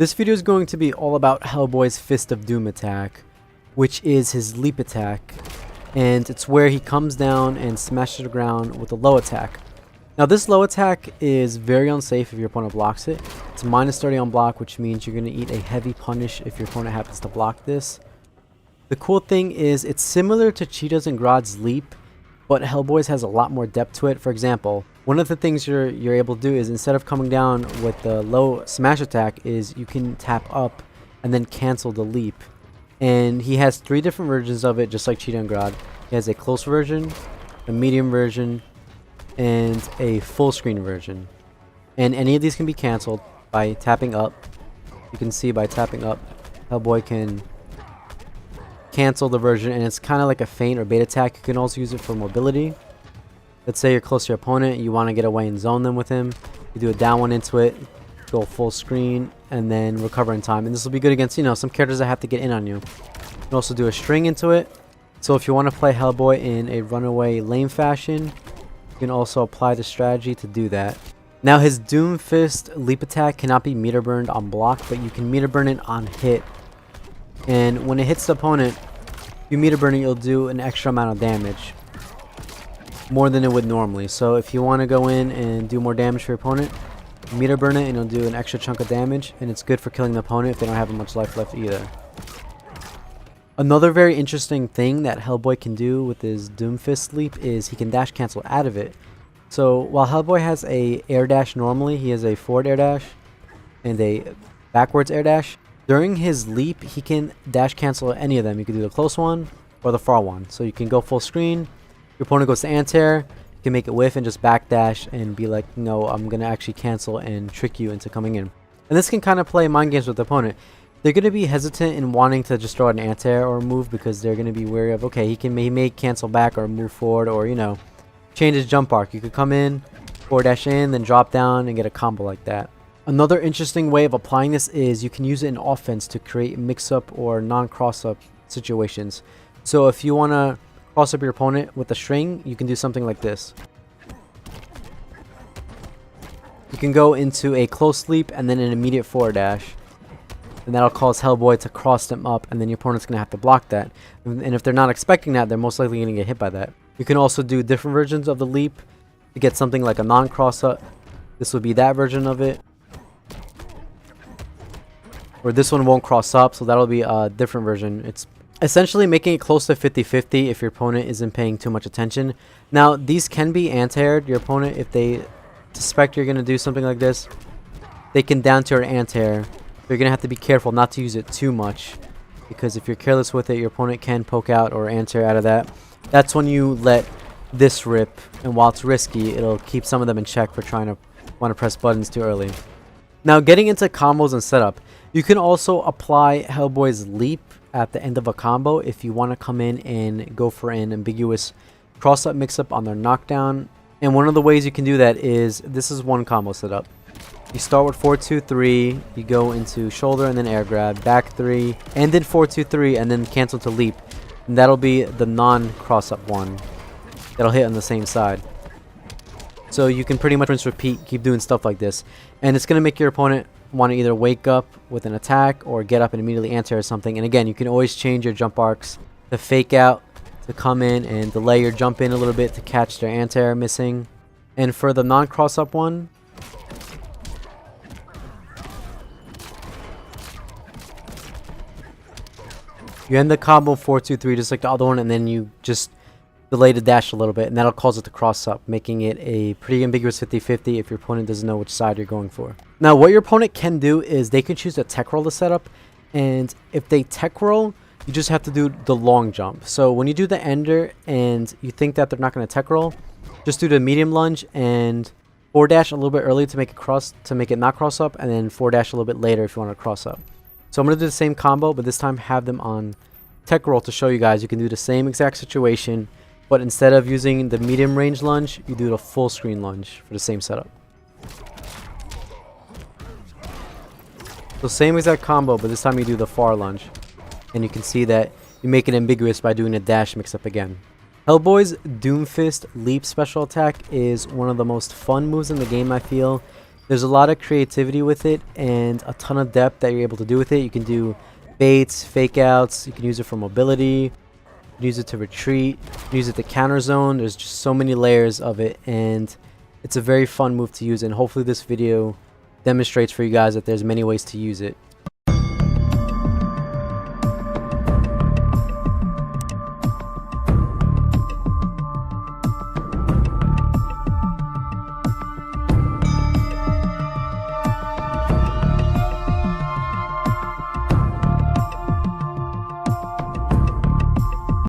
This video is going to be all about Hellboy's Fist of Doom attack, which is his leap attack, and it's where he comes down and smashes the ground with a low attack. Now this low attack is very unsafe if your opponent blocks it. It's -30 on block, which means you're going to eat a heavy punish if your opponent happens to block this. The cool thing is it's similar to Cheetah's and Grodd's leap, but Hellboy's has a lot more depth to it. For example, one of the things you're able to do is instead of coming down with the low smash attack is you can tap up and then cancel the leap. And he has 3 different versions of it, just like Cheetah and Grodd. He has a close version, a medium version, and a full screen version. And any of these can be canceled by tapping up. You can see by tapping up, Hellboy can cancel the version, and it's kind of like a feint or bait attack. You can also use it for mobility. Let's say you're close to your opponent, you want to get away and zone them with him. You do a down one into it, go full screen, and then recover in time. And this will be good against, some characters that have to get in on you. You can also do a string into it. So if you want to play Hellboy in a runaway lane fashion, you can also apply the strategy to do that. Now his Doomfist Leap attack cannot be meter burned on block, but you can meter burn it on hit. And when it hits the opponent, if you meter burn it, you'll do an extra amount of damage. More than it would normally. So if you want to go in and do more damage for your opponent, meter burn it and it'll do an extra chunk of damage, and it's good for killing the opponent if they don't have much life left either. Another very interesting thing that Hellboy can do with his Doomfist Leap is he can dash cancel out of it. So while Hellboy has a air dash normally, he has a forward air dash and a backwards air dash. During his leap, he can dash cancel any of them. You can do the close one or the far one. So you can go full screen. Your opponent goes to anti-air, you can make it whiff and just backdash and be like, no, I'm going to actually cancel and trick you into coming in. And this can kind of play mind games with the opponent. They're going to be hesitant in wanting to just throw out an anti-air or move because they're going to be wary of, okay, he may cancel back or move forward or, change his jump arc. You could come in, forward dash in, then drop down and get a combo like that. Another interesting way of applying this is you can use it in offense to create mix-up or non-cross-up situations. So if you want to cross up your opponent with a string, you can do something like this. You can go into a close leap and then an immediate forward dash, and that'll cause Hellboy to cross them up, and then your opponent's going to have to block that. And if they're not expecting that, they're most likely going to get hit by that. You can also do different versions of the leap to get something like a non-cross up. This would be that version of it. Or this one won't cross up, so that'll be a different version. It's essentially making it close to 50-50 if your opponent isn't paying too much attention. Now, these can be anti-aired. Your opponent, if they suspect you're going to do something like this, they can down tier anti-air. You're going to have to be careful not to use it too much, because if you're careless with it, your opponent can poke out or anti-air out of that. That's when you let this rip, and while it's risky, it'll keep some of them in check for trying to want to press buttons too early. Now, getting into combos and setup, you can also apply Hellboy's Leap at the end of a combo if you want to come in and go for an ambiguous cross-up mix-up on their knockdown. And one of the ways you can do that is, this is one combo setup. You start with 4-2-3, you go into shoulder and then air grab, back 3, and then 4-2-3, and then cancel to leap. And that'll be the non-cross-up one. That'll hit on the same side. So you can pretty much rinse repeat, keep doing stuff like this. And it's going to make your opponent want to either wake up with an attack or get up and immediately anti-air or something. And again, you can always change your jump arcs to fake out, to come in and delay your jump in a little bit to catch their anti-air missing. And for the non-cross-up one, you end the combo 4-2-3 just like the other one, and then you just delay the dash a little bit, and that'll cause it to cross up, making it a pretty ambiguous 50-50 if your opponent doesn't know which side you're going for. Now, what your opponent can do is they can choose a Tec Roll to set up, and if they Tec Roll, you just have to do the long jump. So when you do the ender and you think that they're not going to Tec Roll, just do the medium lunge and forward dash a little bit early to make it not cross up, and then forward dash a little bit later if you want to cross up. So I'm going to do the same combo, but this time have them on Tec Roll to show you guys you can do the same exact situation, but instead of using the medium range lunge, you do the full screen lunge for the same setup. So same exact combo, but this time you do the far lunge. And you can see that you make it ambiguous by doing a dash mix up again. Hellboy's Doomfist Leap special attack is one of the most fun moves in the game, I feel. There's a lot of creativity with it and a ton of depth that you're able to do with it. You can do baits, fake outs, you can use it for mobility, you can use it to retreat, you can use it to counter zone. There's just so many layers of it, and it's a very fun move to use, and hopefully this video demonstrates for you guys that there's many ways to use it.